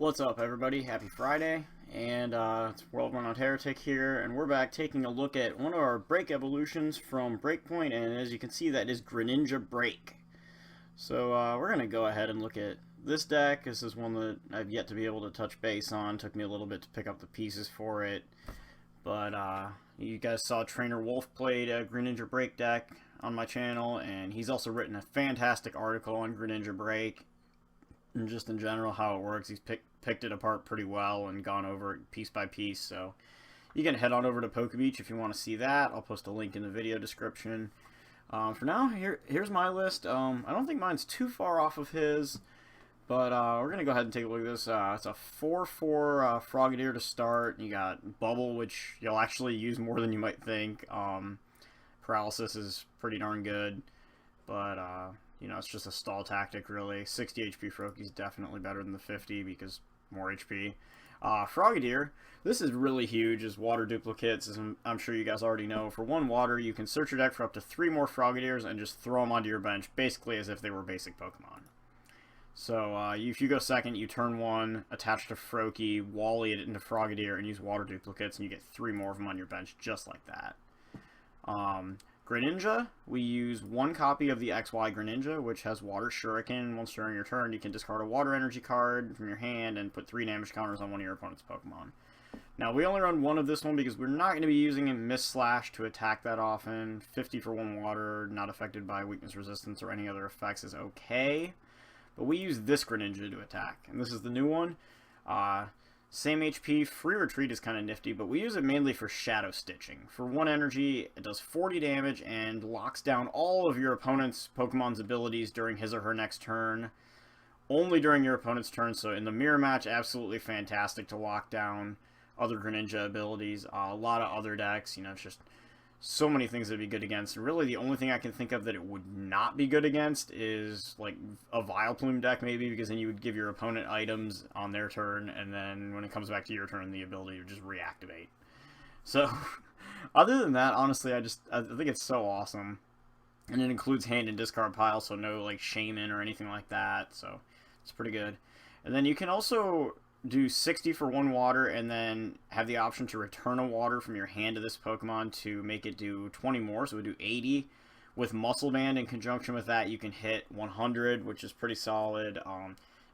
What's up, everybody? Happy Friday, and it's WorldRenownedHeretic here, and we're back taking a look at one of our break evolutions from Breakpoint, and as you can see, that is Greninja BREAK. So we're going to go ahead and look at this deck. This is one that I've yet to be able to touch base on. Took me a little bit to pick up the pieces for it, but you guys saw Trainer Wolf played a Greninja BREAK deck on my channel, and he's also written a fantastic article on Greninja BREAK. And just in general how it works. He's picked it apart pretty well and gone over it piece by piece, so you can head on over to PokeBeach if you want to see that. I'll post a link in the video description. For now, here's my list. I don't think mine's too far off of his, but we're going to go ahead and take a look at this. It's a 4/4 Frogadier to start. You got Bubble, which you'll actually use more than you might think. Paralysis is pretty darn good, but you know, it's just a stall tactic, really. 60 HP Froakie is definitely better than the 50 because more HP. Frogadier, this is really huge as water duplicates, as I'm sure you guys already know. For 1 water, you can search your deck for up to 3 more Frogadiers and just throw them onto your bench, basically as if they were basic Pokemon. So if you go second, you turn 1, attach to Froakie, Wally it into Frogadier, and use water duplicates, and you get 3 more of them on your bench, just like that. Greninja, we use 1 copy of the XY Greninja, which has Water Shuriken. Once during your turn, you can discard a Water Energy card from your hand and put 3 damage counters on one of your opponent's Pokemon. Now, we only run 1 of this one because we're not going to be using Miss Slash to attack that often. 50 for 1 water, not affected by weakness resistance or any other effects is okay. But we use this Greninja to attack, and this is the new one. Same HP, free retreat is kind of nifty, but we use it mainly for shadow stitching. For 1 energy, it does 40 damage and locks down all of your opponent's Pokemon's abilities during his or her next turn. Only during your opponent's turn, so in the mirror match, absolutely fantastic to lock down other Greninja abilities. A lot of other decks, you know, it's just so many things that'd be good against. And really, the only thing I can think of that it would not be good against is like a Vileplume deck, maybe, because then you would give your opponent items on their turn, and then when it comes back to your turn, the ability would just reactivate. So, other than that, honestly, I think it's so awesome. And it includes hand and discard pile, so no like Shaman or anything like that. So, it's pretty good. And then you can also do 60 for 1 water and then have the option to return a water from your hand to this Pokemon to make it do 20 more, so we do 80. With Muscle Band in conjunction with that, you can hit 100, which is pretty solid.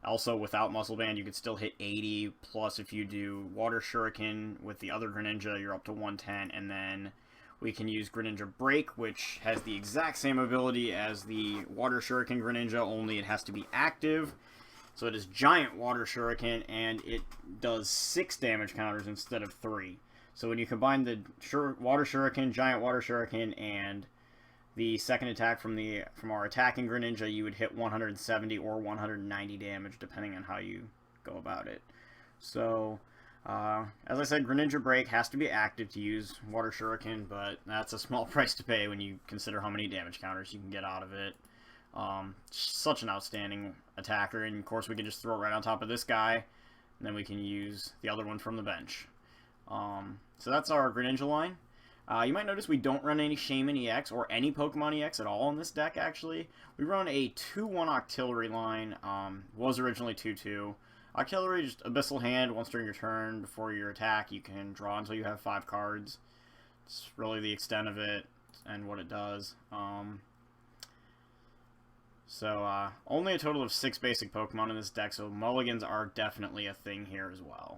Also, without Muscle Band, you could still hit 80, plus if you do Water Shuriken with the other Greninja, you're up to 110, and then we can use Greninja BREAK, which has the exact same ability as the Water Shuriken Greninja, only it has to be active. So it is Giant Water Shuriken, and it does 6 damage counters instead of 3. So when you combine the Water Shuriken, Giant Water Shuriken, and the second attack from our attacking Greninja, you would hit 170 or 190 damage, depending on how you go about it. So, as I said, Greninja BREAK has to be active to use Water Shuriken, but that's a small price to pay when you consider how many damage counters you can get out of it. Such an outstanding attacker, and of course we can just throw it right on top of this guy, and then we can use the other one from the bench. So that's our Greninja line. You might notice we don't run any Shaman EX or any Pokemon EX at all in this deck, actually. We run a 2-1 Octillery line, was originally 2-2. Octillery, just Abyssal Hand, once during your turn, before your attack, you can draw until you have 5 cards. It's really the extent of it and what it does. So, only a total of 6 basic Pokemon in this deck, so mulligans are definitely a thing here as well.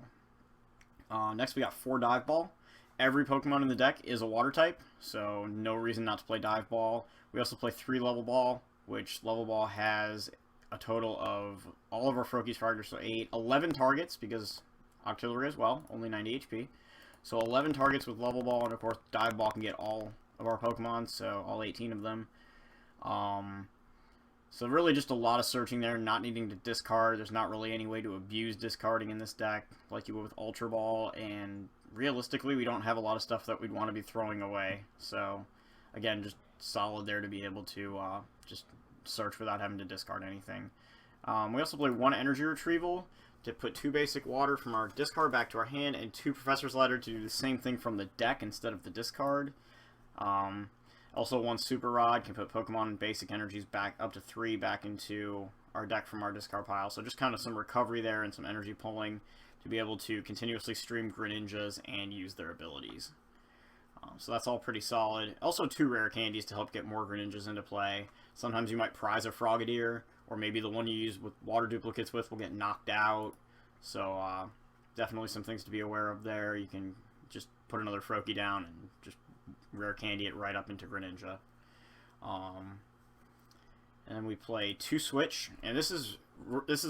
Next we got 4 Dive Ball. Every Pokemon in the deck is a Water type, so no reason not to play Dive Ball. We also play 3 Level Ball, which Level Ball has a total of all of our Froakie's Frogadiers, so 11 targets, because Octillery as well, only 90 HP. So 11 targets with Level Ball, and of course Dive Ball can get all of our Pokemon, so all 18 of them. So really just a lot of searching there, not needing to discard. There's not really any way to abuse discarding in this deck like you would with Ultra Ball, and realistically we don't have a lot of stuff that we'd want to be throwing away. So again, just solid there to be able to just search without having to discard anything. We also play 1 Energy Retrieval to put 2 basic water from our discard back to our hand, and 2 Professor's Letter to do the same thing from the deck instead of the discard. Also, one Super Rod can put Pokemon and basic energies back up to 3 back into our deck from our discard pile. So just kind of some recovery there and some energy pulling to be able to continuously stream Greninjas and use their abilities. So that's all pretty solid. Also 2 rare candies to help get more Greninjas into play. Sometimes you might prize a Frogadier, or maybe the one you use with water duplicates with will get knocked out. So definitely some things to be aware of there. You can just put another Froakie down and just rare candy it right up into Greninja. And we play 2 Switch, and this is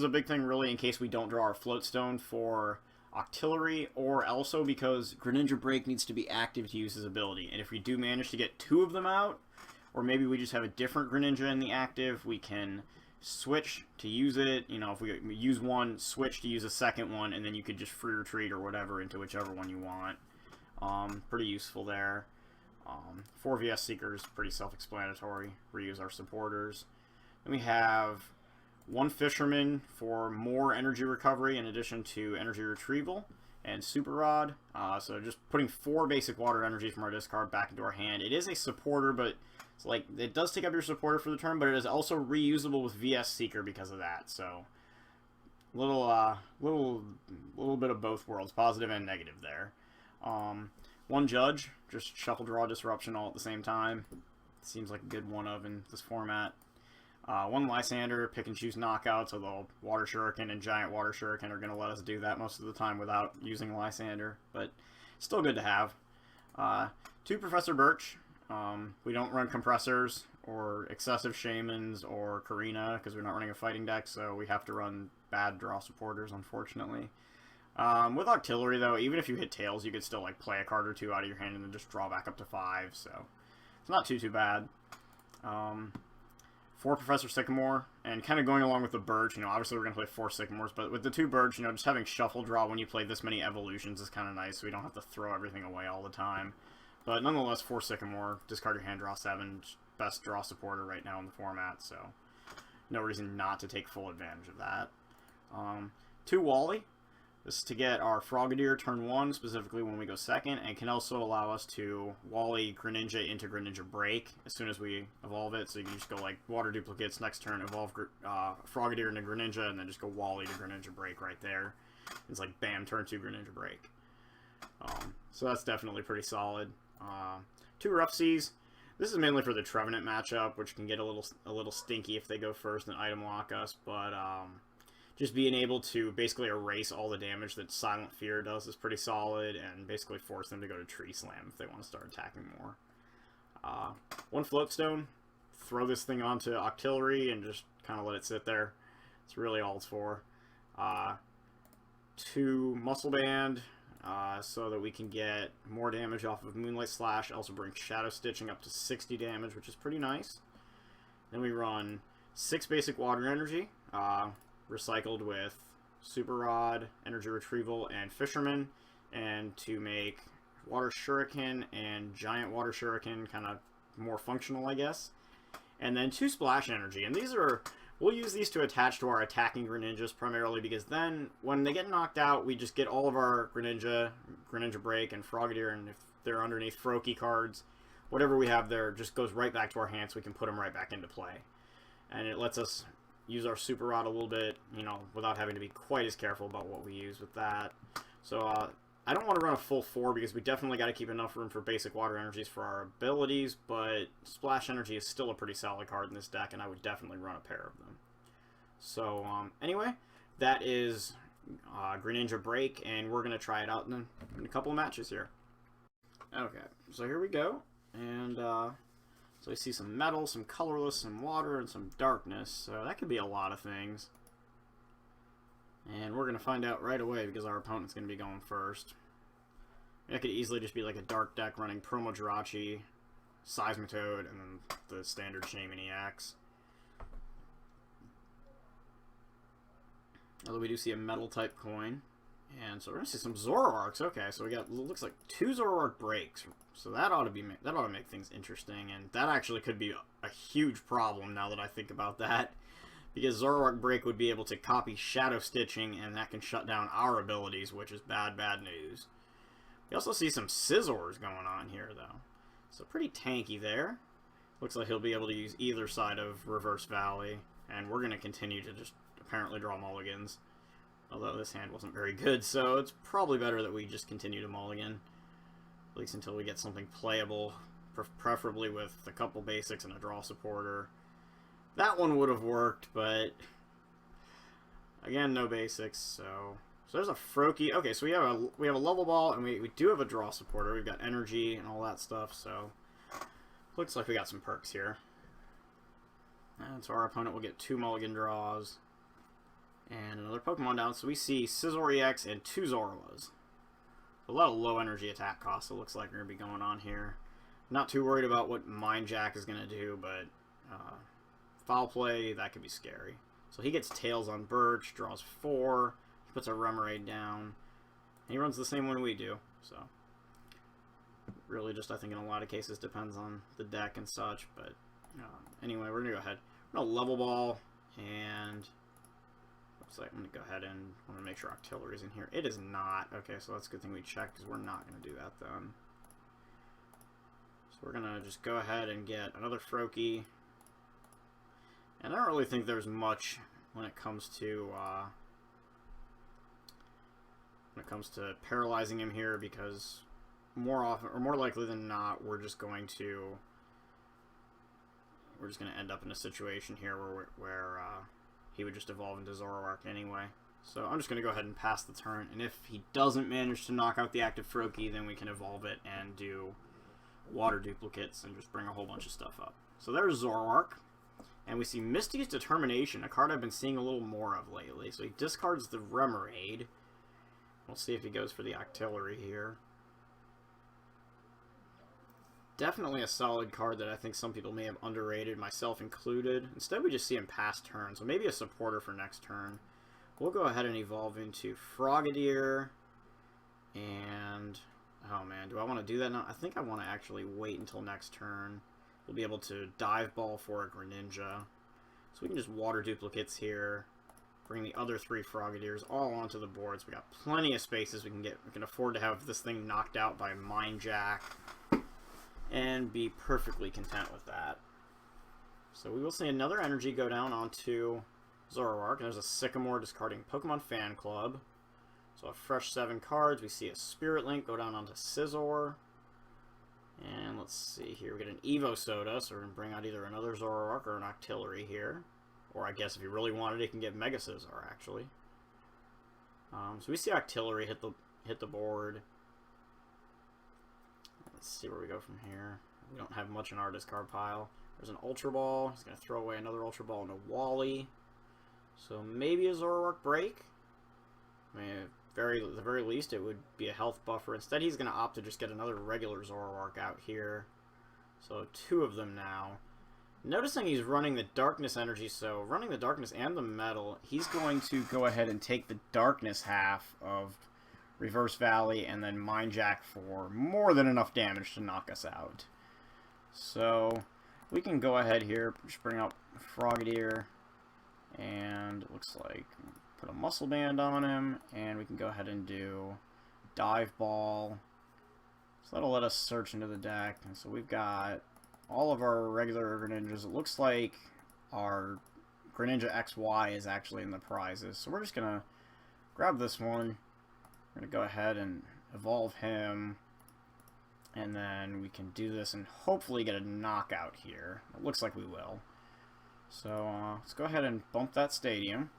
a big thing really in case we don't draw our Floatstone for Octillery, or also because Greninja Break needs to be active to use his ability. And if we do manage to get 2 of them out, or maybe we just have a different Greninja in the active, we can switch to use it. You know, if we use one, switch to use a second one, and then you could just free retreat or whatever into whichever one you want. Pretty useful there. 4 VS Seekers, pretty self-explanatory. Reuse our supporters. Then we have 1 Fisherman for more energy recovery in addition to energy retrieval, and Super Rod. So just putting 4 basic water energy from our discard back into our hand. It is a supporter, but it's like it does take up your supporter for the turn, but it is also reusable with VS Seeker because of that. So little bit of both worlds, positive and negative there. 1 Judge, just shuffle, draw, disruption all at the same time. Seems like a good one of in this format. 1 Lysander, pick and choose knockouts, although Water Shuriken and Giant Water Shuriken are going to let us do that most of the time without using Lysander, but still good to have. 2 Professor Birch. We don't run Compressors or Excessive Shamans or Karina because we're not running a fighting deck, so we have to run bad draw supporters, unfortunately. With Octillery, though, even if you hit Tails, you could still like play a card or 2 out of your hand and then just draw back up to 5, so it's not too bad. 4 Professor Sycamore, and kind of going along with the Birch, you know, obviously we're going to play 4 Sycamores, but with the 2 Birch, you know, just having shuffle draw when you play this many evolutions is kind of nice, so we don't have to throw everything away all the time. But nonetheless, 4 Sycamore, discard your hand, draw 7, best draw supporter right now in the format, so no reason not to take full advantage of that. 2 Wally. This is to get our Frogadier turn 1, specifically when we go second, and can also allow us to Wally Greninja into Greninja Break as soon as we evolve it. So you can just go like Water Duplicates next turn, evolve Frogadier into Greninja, and then just go Wally to Greninja Break right there. It's like bam, turn 2 Greninja Break. So that's definitely pretty solid. 2 Rough Seas. This is mainly for the Trevenant matchup, which can get a little stinky if they go first and item lock us, but just being able to basically erase all the damage that Silent Fear does is pretty solid, and basically force them to go to Tree Slam if they want to start attacking more. 1 Floatstone, throw this thing onto Octillery and just kind of let it sit there. That's really all it's for. 2 Muscle Band, so that we can get more damage off of Moonlight Slash, also bring Shadow Stitching up to 60 damage, which is pretty nice. Then we run 6 basic water energy, recycled with Super Rod, Energy Retrieval, and Fisherman, and to make Water Shuriken and Giant Water Shuriken kind of more functional, I guess. And then 2 Splash Energy, and these are, we'll use these to attach to our attacking Greninjas primarily, because then when they get knocked out, we just get all of our Greninja Break, and Frogadier, and if they're underneath Froakie cards, whatever we have there just goes right back to our hands, so we can put them right back into play. And it lets us use our Super Rod a little bit, you know, without having to be quite as careful about what we use with that. So I don't want to run a full 4 because we definitely got to keep enough room for basic water energies for our abilities, but Splash Energy is still a pretty solid card in this deck, and I would definitely run a pair of them. So anyway, that is Greninja Break, and we're going to try it out in a couple of matches here. Okay, so here we go, and so we see some metal, some colorless, some water, and some darkness. So that could be a lot of things. And we're going to find out right away because our opponent's going to be going first. It could easily just be like a dark deck running Promo Jirachi, Seismitoad, and then the standard Shaman EX. Although we do see a metal type coin. And so we're going to see some Zoroarks. Okay, so we got, looks like 2 Zoroark breaks. So that ought to make things interesting, and that actually could be a huge problem now that I think about that, because Zoroark Break would be able to copy Shadow Stitching, and that can shut down our abilities, which is bad news. We also see some Scizors going on here, though, so pretty tanky there. Looks like he'll be able to use either side of Reverse Valley, and we're going to continue to just apparently draw mulligans. Although this hand wasn't very good, so it's probably better that we just continue to mulligan. At least until we get something playable, preferably with a couple basics and a draw supporter. That one would have worked, but again, no basics, so there's a Froakie. Okay, so we have a level ball, and we do have a draw supporter. We've got energy and all that stuff, so looks like we got some perks here. And so our opponent will get 2 mulligan draws. And another Pokemon down, so we see Scizor-EX and 2 Zorlas. A lot of low energy attack costs, it looks like, are going to be going on here. Not too worried about what Mind Jack is going to do, but Foul Play, that could be scary. So he gets Tails on Birch, draws 4, he puts a Remoraid down. And he runs the same one we do, so really just, I think, in a lot of cases depends on the deck and such, but anyway, we're going to go ahead. We're going to Level Ball, and looks like I'm going to go ahead and I want to make sure Octillery's in here. It is not. Okay, so that's a good thing we checked, because we're not going to do that then. So we're going to just go ahead and get another Froakie. And I don't really think there's much when it comes to paralyzing him here, because more often, or more likely than not, we're just going to end up in a situation here where he would just evolve into Zoroark anyway. So I'm just going to go ahead and pass the turn, and if he doesn't manage to knock out the active Froakie, then we can evolve it and do water duplicates and just bring a whole bunch of stuff up. So there's Zoroark, and we see Misty's Determination, a card I've been seeing a little more of lately. So he discards the Remoraid. We'll see if he goes for the Octillery here. Definitely a solid card that I think some people may have underrated, myself included. Instead, we just see him pass turn, so maybe a supporter for next turn. We'll go ahead and evolve into Frogadier. And, oh man, do I want to do that now? I think I want to actually wait until next turn. We'll be able to Dive Ball for a Greninja. So we can just water duplicates here. Bring the other 3 Frogadiers all onto the board. So we got plenty of spaces we can afford to have this thing knocked out by Mind Jack. And be perfectly content with that. So we will see another energy go down onto Zoroark. And there's a Sycamore discarding Pokemon Fan Club. So a fresh 7 cards. We see a Spirit Link go down onto Scizor. And let's see here. We get an Evo Soda, so we're going to bring out either another Zoroark or an Octillery here. Or I guess if you really wanted, it can get Mega Scizor, actually. So we see Octillery hit the board. Let's see where we go from here. We don't have much in our discard pile. There's an Ultra Ball. He's going to throw away another Ultra Ball into Wally. So maybe a Zoroark Break. I mean, at the very least, it would be a health buffer. Instead, he's going to opt to just get another regular Zoroark out here. So 2 of them now. Noticing he's running the Darkness energy, so running the Darkness and the Metal, he's going to go ahead and take the Darkness half of Reverse Valley and then Mind Jack for more than enough damage to knock us out. So we can go ahead here, just bring up Frogadier, and it looks like put a Muscle Band on him, and we can go ahead and do Dive Ball. So that'll let us search into the deck, and so we've got all of our regular Greninjas. It looks like our Greninja XY is actually in the prizes, so we're just going to grab this one. We're going to go ahead and evolve him, and then we can do this and hopefully get a knockout here. It looks like we will. So let's go ahead and bump that stadium.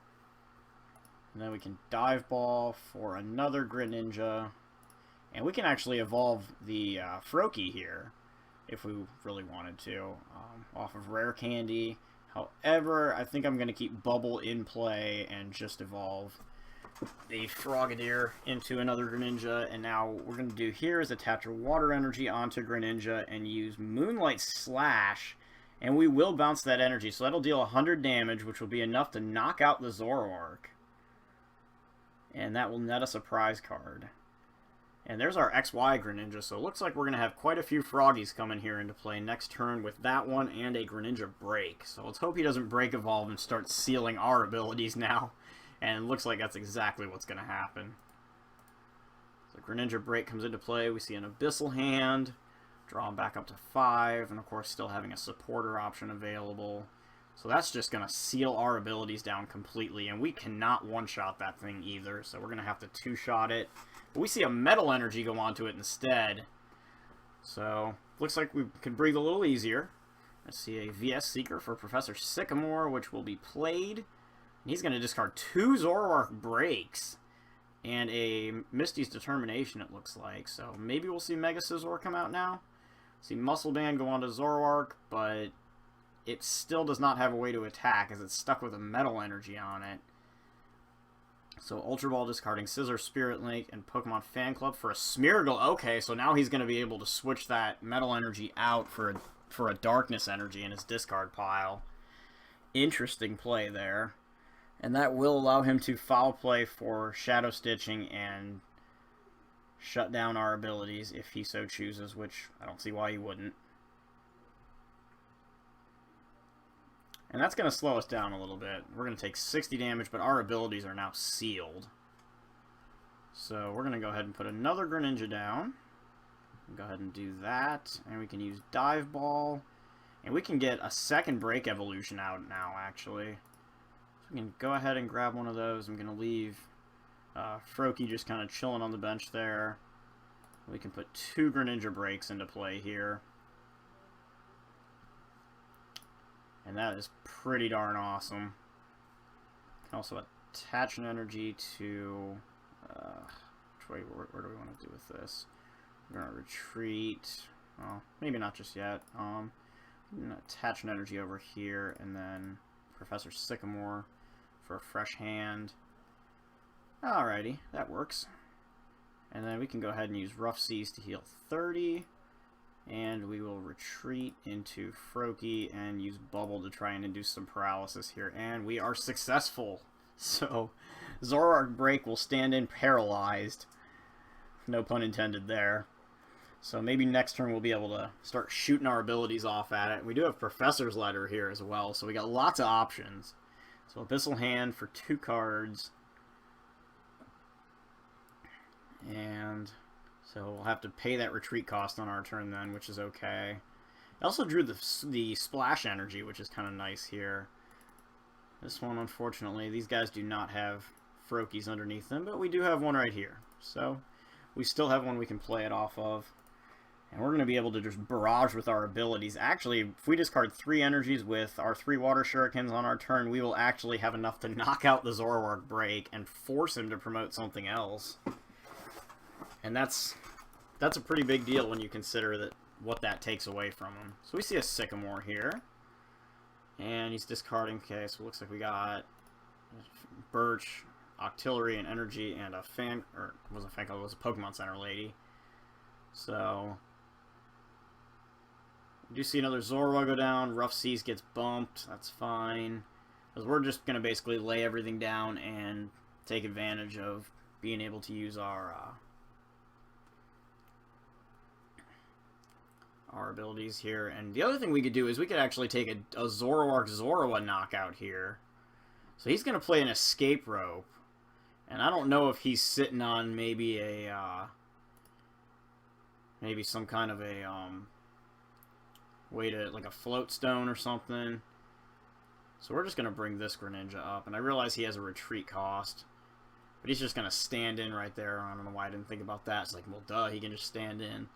And then we can Dive Ball for another Greninja. And we can actually evolve the Froakie here if we really wanted to, off of Rare Candy. However, I think I'm going to keep Bubble in play and just evolve the Frogadier into another Greninja. And now what we're going to do here is attach a Water Energy onto Greninja and use Moonlight Slash. And we will bounce that energy, so that'll deal 100 damage, which will be enough to knock out the Zoroark. And that will net us a prize card. And there's our XY Greninja, so it looks like we're going to have quite a few Froggies coming here into play next turn with that one and a Greninja Break. So let's hope he doesn't Break Evolve and start sealing our abilities now. And it looks like that's exactly what's going to happen. So Greninja Break comes into play. We see an Abyssal Hand. Draw him back up to 5, and of course still having a supporter option available. So that's just going to seal our abilities down completely, and we cannot one-shot that thing either, so we're going to have to two-shot it. But we see a metal energy go onto it instead. So, looks like we can breathe a little easier. Let's see a VS Seeker for Professor Sycamore, which will be played. And he's going to discard 2 Zoroark breaks. And a Misty's Determination, it looks like. So, maybe we'll see Mega Scizor come out now. See Muscle Band go on to Zoroark, but it still does not have a way to attack as it's stuck with a metal energy on it. So Ultra Ball discarding Scissor, Spirit Link, and Pokemon Fan Club for a Smeargle. Okay, so now he's going to be able to switch that metal energy out for a Darkness energy in his discard pile. Interesting play there. And that will allow him to foul play for Shadow Stitching and shut down our abilities if he so chooses, which I don't see why he wouldn't. And that's going to slow us down a little bit. We're going to take 60 damage, but our abilities are now sealed. So we're going to go ahead and put another Greninja down. Go ahead and do that. And we can use Dive Ball. And we can get a second Break Evolution out now, actually. So we can go ahead and grab one of those. I'm going to leave Froakie just kind of chilling on the bench there. We can put 2 Greninja Breaks into play here. And that is pretty darn awesome. Can also attach an energy to... which way, where do we want to do with this? We're going to retreat. Well, maybe not just yet. I'm going to attach an energy over here, and then Professor Sycamore for a fresh hand. Alrighty, that works. And then we can go ahead and use Rough Seas to heal 30. And we will retreat into Froakie and use Bubble to try and induce some paralysis here. And we are successful. So, Zoroark Break will stand in paralyzed. No pun intended there. So maybe next turn we'll be able to start shooting our abilities off at it. We do have Professor's Letter here as well, so we got lots of options. So Abyssal Hand for 2 cards. And... so we'll have to pay that retreat cost on our turn then, which is okay. I also drew the Splash Energy, which is kind of nice here. This one, unfortunately, these guys do not have Froakies underneath them, but we do have one right here. So we still have one we can play it off of. And we're going to be able to just barrage with our abilities. Actually, if we discard 3 energies with our 3 Water Shurikens on our turn, we will actually have enough to knock out the Zoroark Break and force him to promote something else. And that's a pretty big deal when you consider what that takes away from him. So we see a Sycamore here. And he's discarding. Okay, so it looks like we got Birch, Octillery, and Energy, and a fan... or it wasn't a fan club, it was a Pokemon Center lady. So... we do see another Zorua go down. Rough Seas gets bumped. That's fine. Because we're just going to basically lay everything down and take advantage of being able to use our abilities here. And the other thing we could do is we could actually take a Zoroark Zorua knockout here. So he's going to play an Escape Rope. And I don't know if he's sitting on maybe a... maybe some kind of a way to, like a float stone or something. So we're just going to bring this Greninja up. And I realize he has a retreat cost. But he's just going to stand in right there. I don't know why I didn't think about that. It's like, well, duh, he can just stand in.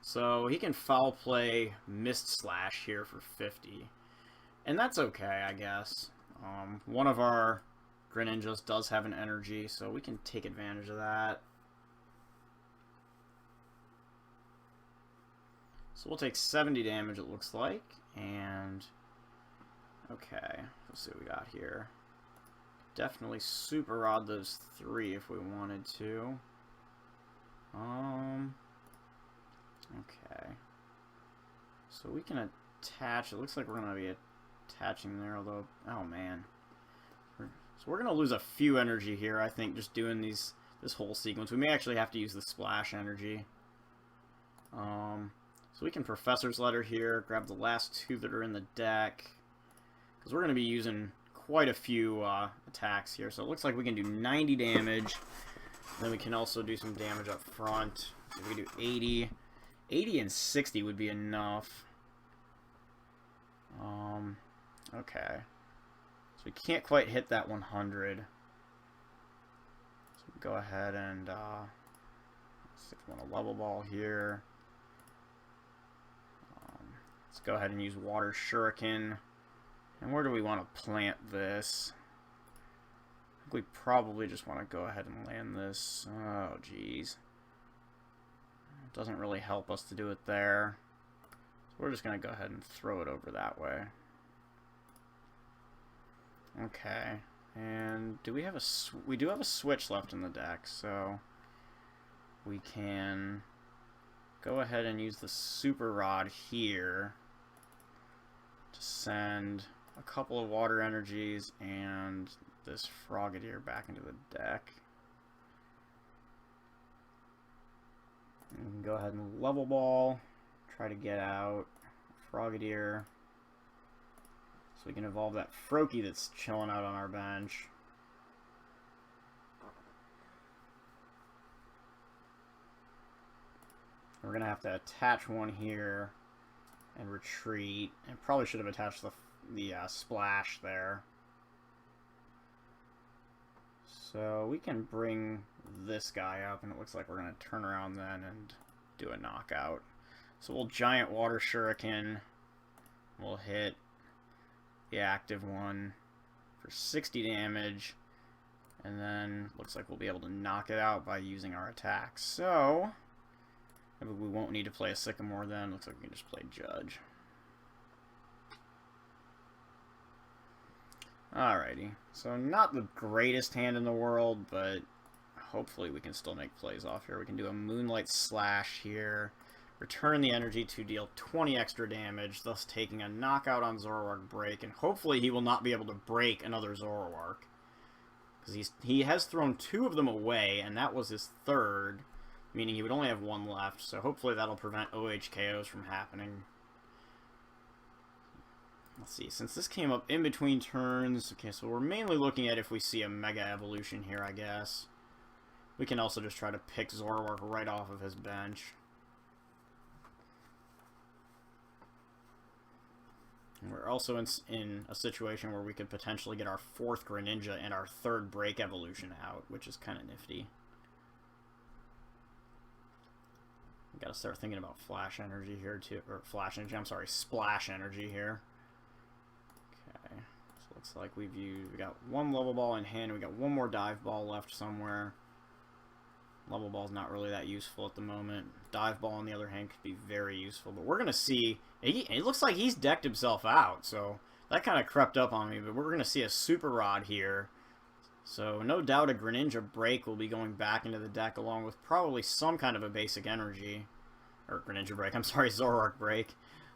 So he can foul play Mist Slash here for 50. And that's okay, I guess. One of our Greninjas does have an energy, so we can take advantage of that. So we'll take 70 damage, it looks like. And, okay, let's see what we got here. Definitely Super Rod those 3 if we wanted to. Okay. So we can attach, it looks like we're going to be attaching there, although, oh man. So we're going to lose a few energy here, I think, just doing this whole sequence. We may actually have to use the Splash Energy. So we can Professor's Letter here, grab the last 2 that are in the deck. Because we're going to be using quite a few attacks here. So it looks like we can do 90 damage. Then we can also do some damage up front. So we can do 80. 80 and 60 would be enough. Okay. So we can't quite hit that 100. So we go ahead and stick one a level ball here. Let's go ahead and use Water Shuriken. And where do we want to plant this? I think we probably just want to go ahead and land this. Oh, geez. It doesn't really help us to do it there. So we're just going to go ahead and throw it over that way. Okay. And do we have a... We do have a switch left in the deck, so we can go ahead and use the Super Rod here to send a couple of water energies and this Frogadier back into the deck. And we can go ahead and level ball, try to get out Frogadier, so we can evolve that Froakie that's chilling out on our bench. We're going to have to attach one here and retreat, and probably should have attached the splash there. So we can bring this guy up, and it looks like we're going to turn around then and do a knockout. So we'll Giant Water Shuriken. We'll hit the active one for 60 damage, and then looks like we'll be able to knock it out by using our attack. So we won't need to play a Sycamore then. Looks like we can just play Judge. Alrighty. So not the greatest hand in the world, but hopefully we can still make plays off here. We can do a Moonlight Slash here. Return the energy to deal 20 extra damage, thus taking a knockout on Zoroark Break, and hopefully he will not be able to break another Zoroark. Because he has thrown 2 of them away, and that was his 3rd. Meaning he would only have 1 left, so hopefully that'll prevent OHKOs from happening. Let's see, since this came up in between turns, okay, so we're mainly looking at if we see a Mega Evolution here, I guess. We can also just try to pick Zoroark right off of his bench. And we're also in a situation where we could potentially get our 4th Greninja and our 3rd Break Evolution out, which is kind of nifty. Gotta start thinking about Flash Energy here too, or Flash Energy, I'm sorry, Splash Energy here. Okay, so looks like we got 1 Level Ball in hand, we got 1 more Dive Ball left somewhere. Level Ball's not really that useful at the moment. Dive Ball, on the other hand, could be very useful, but we're gonna see, it looks like he's decked himself out, so that kind of crept up on me, but we're gonna see a Super Rod here. So no doubt a Greninja Break will be going back into the deck along with probably some kind of a basic energy. Or Greninja Break, I'm sorry, Zoroark Break.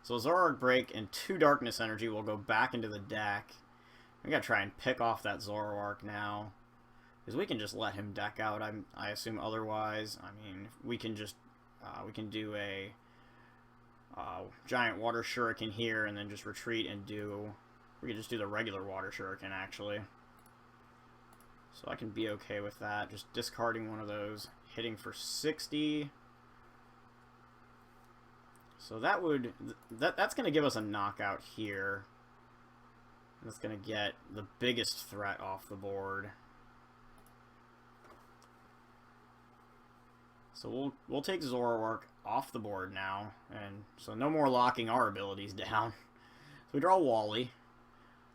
So Zoroark Break and 2 Darkness Energy will go back into the deck. We gotta try and pick off that Zoroark now. Because we can just let him deck out, I assume otherwise. I mean, we can just, we can do a Giant Water Shuriken here and then just retreat and we can just do the regular Water Shuriken actually. So I can be okay with that. Just discarding one of those, hitting for 60. So that would that's going to give us a knockout here. That's going to get the biggest threat off the board. So we'll take Zoroark off the board now, and so no more locking our abilities down. So we draw Wally.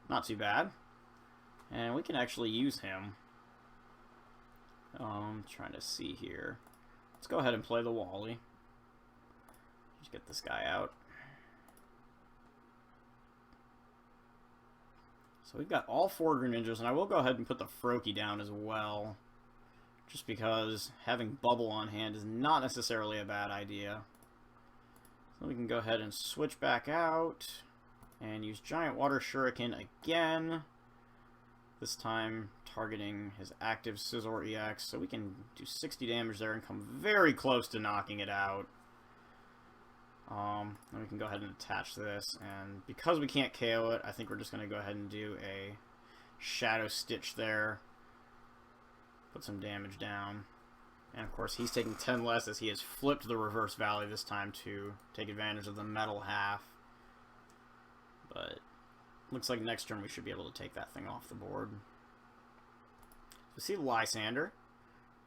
Not too bad. And we can actually use him. Trying to see here. Let's go ahead and play the Wally. Just get this guy out. So we've got all 4 Greninjas, and I will go ahead and put the Froakie down as well. Just because having Bubble on hand is not necessarily a bad idea. So we can go ahead and switch back out and use Giant Water Shuriken again. This time targeting his active Zoroark-EX, so we can do 60 damage there and come very close to knocking it out. Then we can go ahead and attach this, and because we can't KO it, I think we're just going to go ahead and do a Shadow Stitch there. Put some damage down. And of course, he's taking 10 less as he has flipped the reverse valley this time to take advantage of the metal half. But looks like next turn we should be able to take that thing off the board. We see Lysander.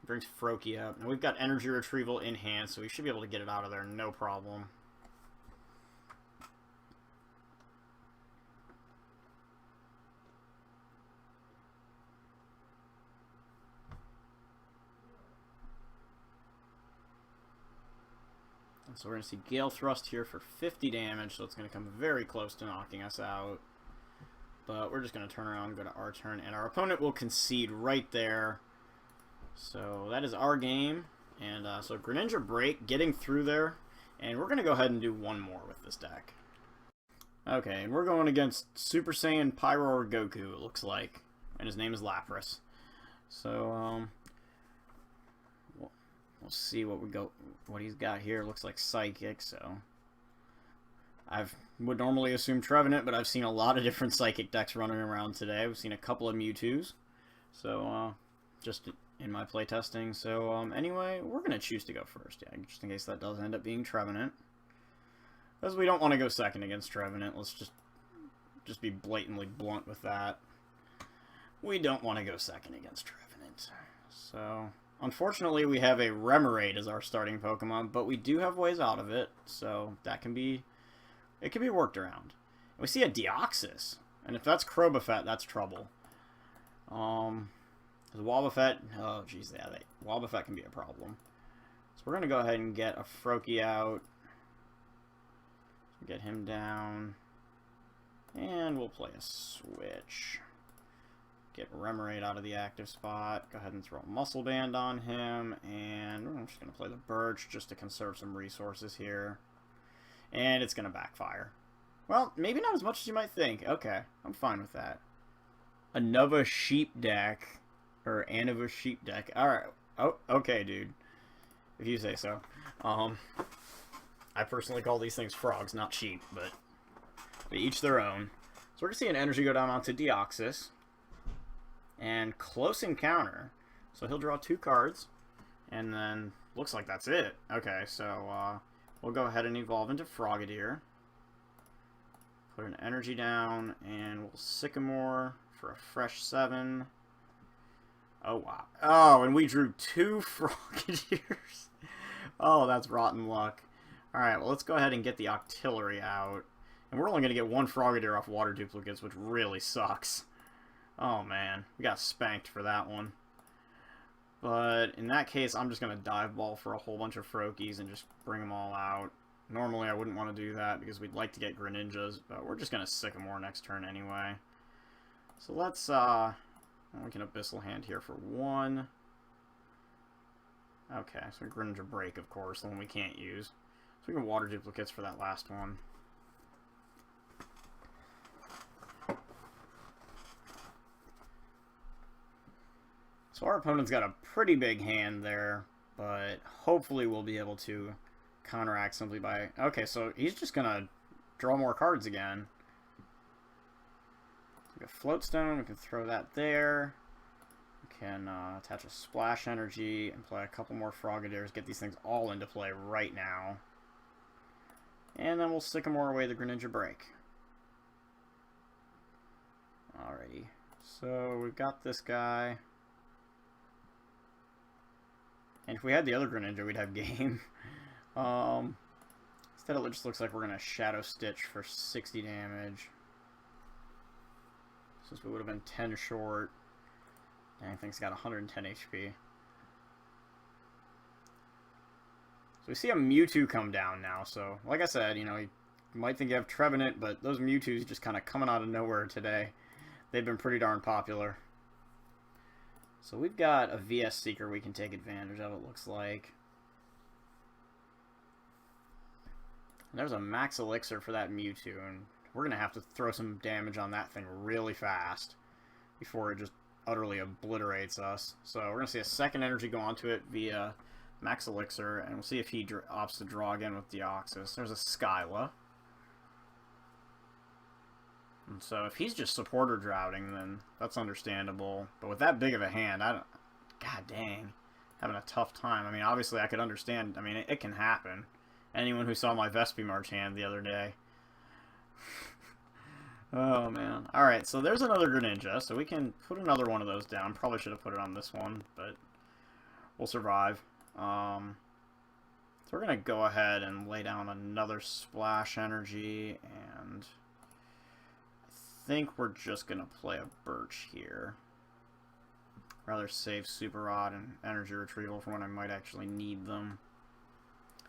Brings Froakie up. And we've got energy retrieval in hand, so we should be able to get it out of there, no problem. So we're going to see Gale Thrust here for 50 damage, so it's going to come very close to knocking us out. But we're just going to turn around and go to our turn, and our opponent will concede right there. So that is our game, and so Greninja BREAK getting through there, and we're going to go ahead and do one more with this deck. Okay, and we're going against Super Saiyan Pyro Goku, it looks like, and his name is Lapras. So, we'll see what he's got here. Looks like Psychic, so I would normally assume Trevenant, but I've seen a lot of different Psychic decks running around today. We've seen a couple of Mewtwo's, so just in my playtesting. So anyway, we're going to choose to go first, yeah, just in case that does end up being Trevenant. Because we don't want to go second against Trevenant. Let's just be blatantly blunt with that. We don't want to go second against Trevenant. So unfortunately, we have a Remoraid as our starting Pokemon, but we do have ways out of it, so that can be worked around. We see a Deoxys, and if that's Crobafet, that's trouble. Wobbuffet, oh jeez, yeah, Wobbuffet can be a problem. So we're gonna go ahead and get a Froakie out, get him down, and we'll play a switch. Get Remoraid out of the active spot. Go ahead and throw a Muscle Band on him, and I'm just going to play the Birch just to conserve some resources here. And it's going to backfire. Well, maybe not as much as you might think. Okay, I'm fine with that. Anova Sheep deck, or Anova Sheep deck. Alright, oh, okay, dude. If you say so. I personally call these things frogs, not sheep, but each their own. So we're going to see an energy go down onto Deoxys. And Close Encounter. So he'll draw 2 cards. And then, looks like that's it. Okay, so we'll go ahead and evolve into Frogadier. Put an energy down, and we'll Sycamore for a fresh 7. Oh, wow. Oh, and we drew 2 Frogadiers. Oh, that's rotten luck. Alright, well, let's go ahead and get the Octillery out. And we're only going to get 1 Frogadier off water duplicates, which really sucks. Oh man, we got spanked for that one. But in that case, I'm just going to dive ball for a whole bunch of Froakies and just bring them all out. Normally I wouldn't want to do that because we'd like to get Greninjas, but we're just going to Sycamore next turn anyway. So let's, we can Abyssal Hand here for 1. Okay, so Greninja BREAK, of course, the one we can't use. So we can water duplicates for that last one. So our opponent's got a pretty big hand there, but hopefully we'll be able to counteract simply by... Okay, so he's just going to draw more cards again. We got Floatstone, we can throw that there. We can attach a Splash Energy and play a couple more Frogadiers, get these things all into play right now. And then we'll Sycamore away the Greninja BREAK. Alrighty, so we've got this guy. And if we had the other Greninja, we'd have game. Instead, it just looks like we're going to Shadow Stitch for 60 damage. Since we would have been 10 short. Dang thing's got 110 HP. So we see a Mewtwo come down now. So, like I said, you know, you might think you have Trevenant, but those Mewtwo's just kind of coming out of nowhere today. They've been pretty darn popular. So we've got a VS Seeker we can take advantage of, it looks like. And there's a Max Elixir for that Mewtwo, and we're going to have to throw some damage on that thing really fast before it just utterly obliterates us. So we're going to see a second energy go onto it via Max Elixir, and we'll see if he opts to draw again with Deoxys. There's a Skyla. And so if he's just supporter droughting, then that's understandable. But with that big of a hand, I don't... God dang. having a tough time. I mean, obviously I could understand. I mean, it can happen. Anyone who saw my Vespimarch hand the other day. Oh, man. Alright, so there's another Greninja, so we can put another one of those down. Probably should have put it on this one, but we'll survive. So we're going to go ahead and lay down another Splash Energy, and I think we're just going to play a Birch here. Rather save Super Rod and Energy Retrieval for when I might actually need them.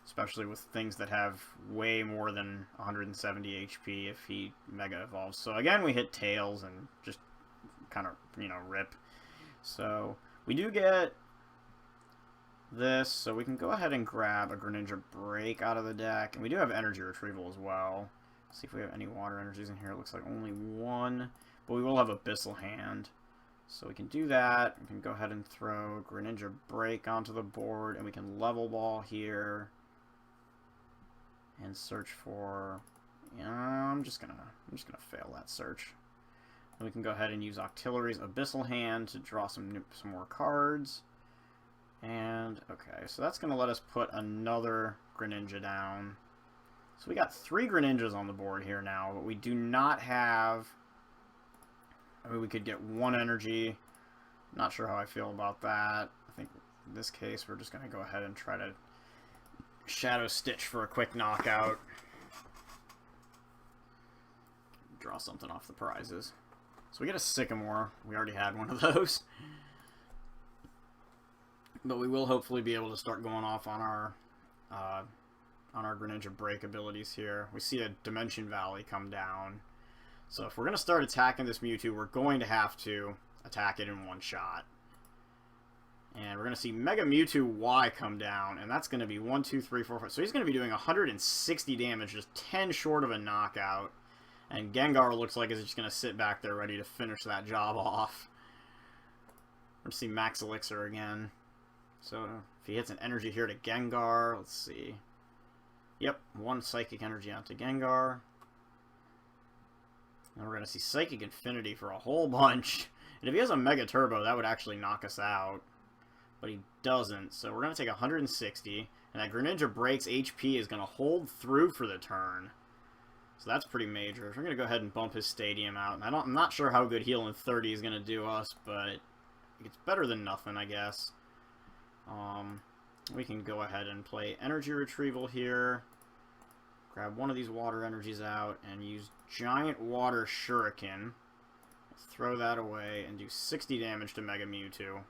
Especially with things that have way more than 170 HP if he Mega Evolves. So again, we hit Tails and just kind of, you know, rip. So we do get this, so we can go ahead and grab a Greninja Break out of the deck. And we do have Energy Retrieval as well. Let's see if we have any Water Energies in here. It looks like only one. But we will have Abyssal Hand. So we can do that. We can go ahead and throw Greninja Break onto the board. And we can Level Ball here. And search for, I'm just gonna fail that search. And we can go ahead and use Octillery's Abyssal Hand to draw some more cards. And okay, so that's gonna let us put another Greninja down. So we got 3 Greninjas on the board here now, but we do not have. I mean, we could get 1 energy. Not sure how I feel about that. I think in this case we're just gonna go ahead and try to Shadow Stitch for a quick knockout. Draw something off the prizes. So we get a Sycamore. We already had one of those. But we will hopefully be able to start going off on our Greninja Break abilities here. We see a Dimension Valley come down. So if we're going to start attacking this Mewtwo, we're going to have to attack it in one shot. And we're going to see Mega Mewtwo Y come down, and that's going to be 1, 2, 3, 4, 5. So he's going to be doing 160 damage, just 10 short of a knockout. And Gengar looks like it's just going to sit back there ready to finish that job off. We're going to see Max Elixir again. So if he hits an energy here to Gengar, let's see. Yep, 1 Psychic Energy onto Gengar. And we're going to see Psychic Infinity for a whole bunch. And if he has a Mega Turbo, that would actually knock us out. But he doesn't, so we're going to take 160, and that Greninja Break's HP is going to hold through for the turn. So that's pretty major. We're going to go ahead and bump his Stadium out. And I'm not sure how good Healing 30 is going to do us, but it's better than nothing, I guess. We can go ahead and play Energy Retrieval here. Grab one of these Water Energies out, and use Giant Water Shuriken. Throw that away, and do 60 damage to Mega Mewtwo.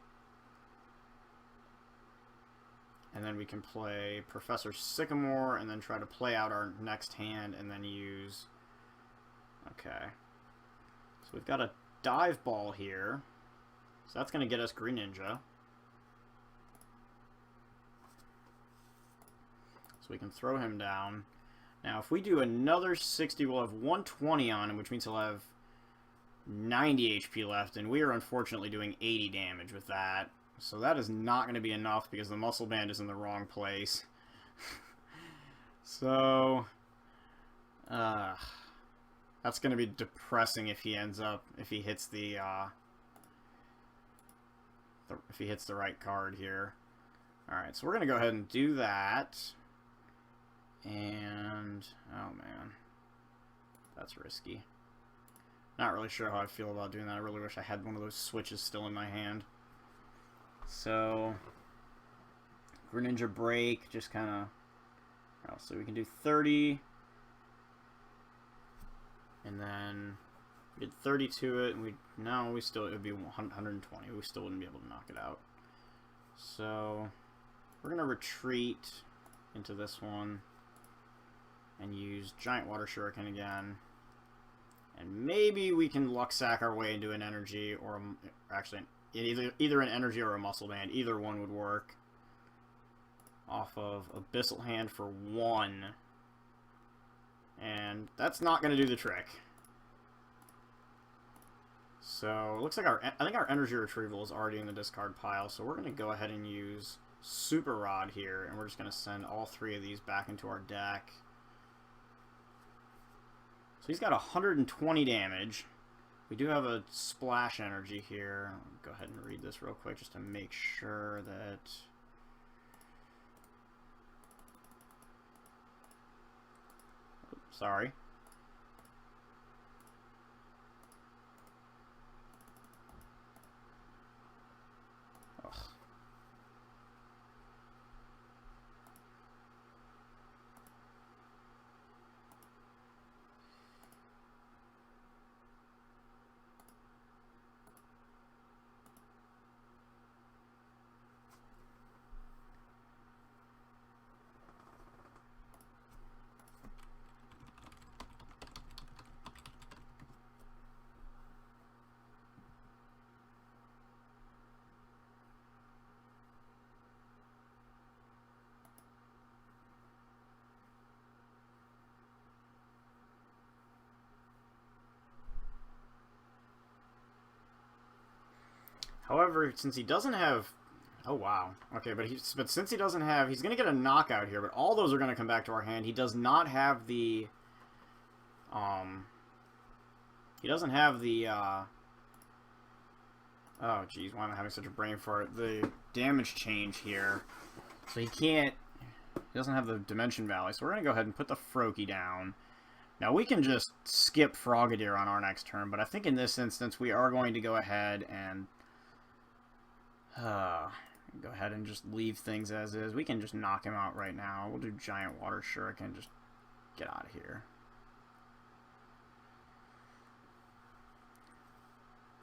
And then we can play Professor Sycamore, and then try to play out our next hand, and then use... Okay. So we've got a Dive Ball here. So that's going to get us Greninja. So we can throw him down. Now, if we do another 60, we'll have 120 on him, which means he'll have 90 HP left, and we are unfortunately doing 80 damage with that. So that is not going to be enough because the Muscle Band is in the wrong place. So, that's going to be depressing if he ends up, if he hits the right card here. Alright, so we're going to go ahead and do that. And, oh man, that's risky. Not really sure how I feel about doing that. I really wish I had one of those switches still in my hand. So, Greninja Break, just kind of, oh, so we can do 30, and then we did 30 to it, and it would be 120, we still wouldn't be able to knock it out. So, we're going to retreat into this one, and use Giant Water Shuriken again, and maybe we can Luck Sack our way into an energy, or actually, either an energy or a Muscle Band. Either one would work. Off of Abyssal Hand for 1. And that's not going to do the trick. So, it looks like I think our Energy Retrieval is already in the discard pile. So we're going to go ahead and use Super Rod here. And we're just going to send all 3 of these back into our deck. So he's got 120 damage. We do have a splash energy here. I'll go ahead and read this real quick just to make sure that... Oops, sorry. Ugh. However, since he doesn't have... Oh, wow. Okay, but since he doesn't have... He's going to get a knockout here, but all those are going to come back to our hand. He does not have the... He doesn't have the... Oh, jeez, why am I having such a brain fart? The damage change here. So he can't... He doesn't have the Dimension Valley, so we're going to go ahead and put the Froakie down. Now, we can just skip Frogadier on our next turn, but I think in this instance, we are going to go ahead and... go ahead and just leave things as is. We can just knock him out right now. We'll do Giant Water Shuriken. Just get out of here.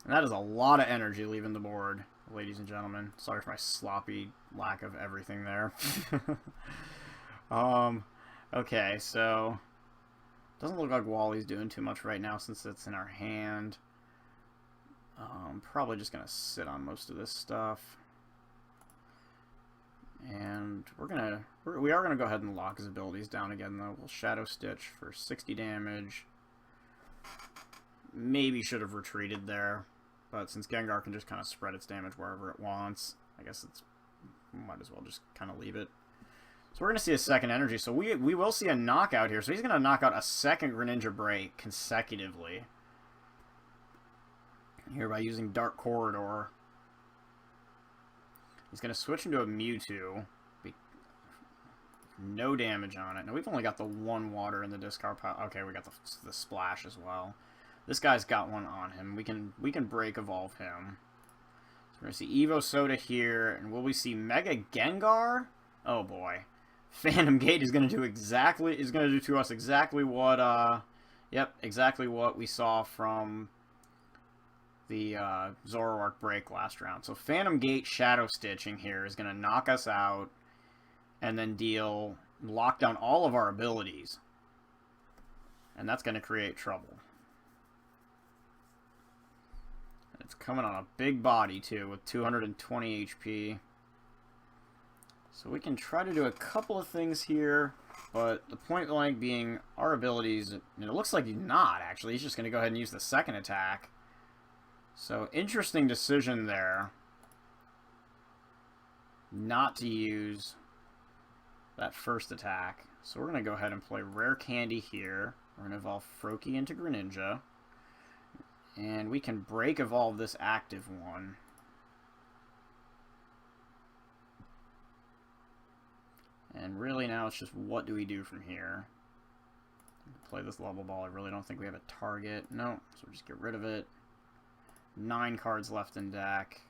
And that is a lot of energy leaving the board, ladies and gentlemen. Sorry for my sloppy lack of everything there. Okay, so... Doesn't look like Wally's doing too much right now since it's in our hand. Probably just gonna sit on most of this stuff, and we are gonna go ahead and lock his abilities down again though. We'll Shadow Stitch for 60 damage. Maybe should have retreated there, but since Gengar can just kind of spread its damage wherever it wants, I guess might as well just kind of leave it. So we're gonna see a second energy. So we will see a knockout here. So he's gonna knock out a second Greninja Break consecutively here by using Dark Corridor. He's going to switch into a Mewtwo. No damage on it. Now, we've only got the one water in the discard pile. Okay, we got the splash as well. This guy's got one on him. We can break evolve him. So we're going to see Evo Soda here. And will we see Mega Gengar? Oh, boy. Phantom Gate is going to do to us exactly what, exactly what we saw from the Zoroark break last round. So Phantom Gate Shadow Stitching here is going to knock us out and then lock down all of our abilities. And that's going to create trouble. And it's coming on a big body too with 220 HP. So we can try to do a couple of things here, but the point blank being our abilities, and it looks like he's not actually. He's just going to go ahead and use the second attack. So, interesting decision there not to use that first attack. So we're going to go ahead and play Rare Candy here. We're going to evolve Froakie into Greninja. And we can break evolve this active one. And really now it's just what do we do from here. Play this level ball. I really don't think we have a target. No, so we'll just get rid of it. 9 cards left in deck.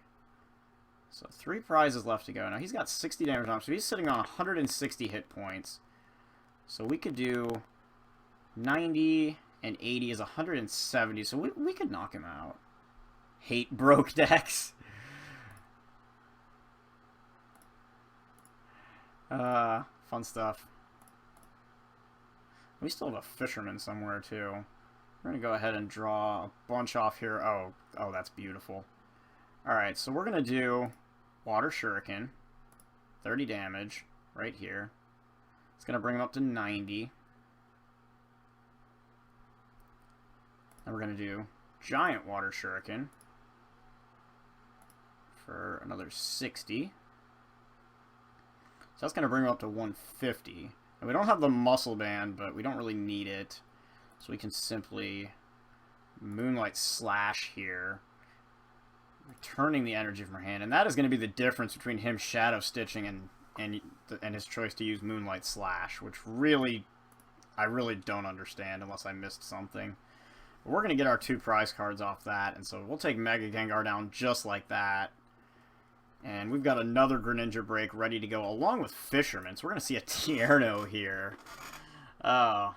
So 3 prizes left to go. Now he's got 60 damage on him, so he's sitting on 160 hit points. So we could do 90 and 80 is 170, so we could knock him out. Hate broke decks. Fun stuff. We still have a Fisherman somewhere too. We're going to go ahead and draw a bunch off here. Oh, that's beautiful. Alright, so we're going to do Water Shuriken. 30 damage right here. It's going to bring him up to 90. Then we're going to do Giant Water Shuriken for another 60. So that's going to bring him up to 150. And we don't have the Muscle Band, but we don't really need it. So we can simply Moonlight Slash here. Returning the energy from her hand. And that is going to be the difference between him Shadow Stitching and his choice to use Moonlight Slash, which really, I really don't understand unless I missed something. But we're going to get our 2 prize cards off that, and so we'll take Mega Gengar down just like that. And we've got another Greninja Break ready to go, along with Fisherman. So we're going to see a Tierno here. Alright,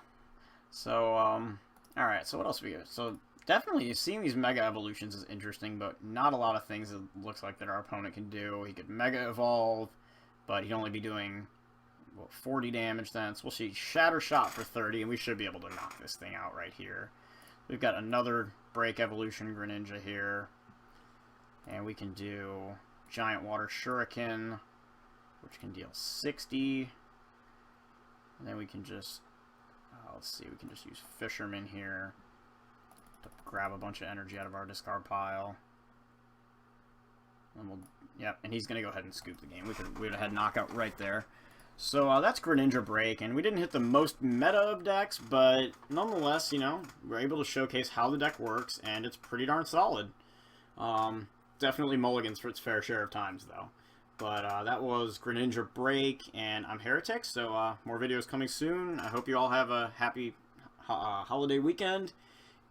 so what else we got? So definitely seeing these Mega Evolutions is interesting, but not a lot of things it looks like that our opponent can do. He could Mega Evolve, but he'd only be doing, what, 40 damage then. So we'll see Shatter Shot for 30, and we should be able to knock this thing out right here. We've got another Break Evolution Greninja here. And we can do Giant Water Shuriken, which can deal 60. And then we can just, let's see, we can just use Fisherman here to grab a bunch of energy out of our discard pile. And we'll, yep, and he's going to go ahead and scoop the game. We would have had knockout right there. So that's Greninja Break, and we didn't hit the most meta of decks, but nonetheless, you know, we're able to showcase how the deck works, and it's pretty darn solid. Definitely mulligans for its fair share of times, though. But that was Greninja Break, and I'm Heretic, so more videos coming soon. I hope you all have a happy holiday weekend,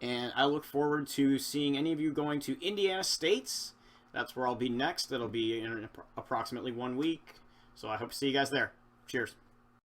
and I look forward to seeing any of you going to Indiana States. That's where I'll be next. It'll be in approximately 1 week, so I hope to see you guys there. Cheers.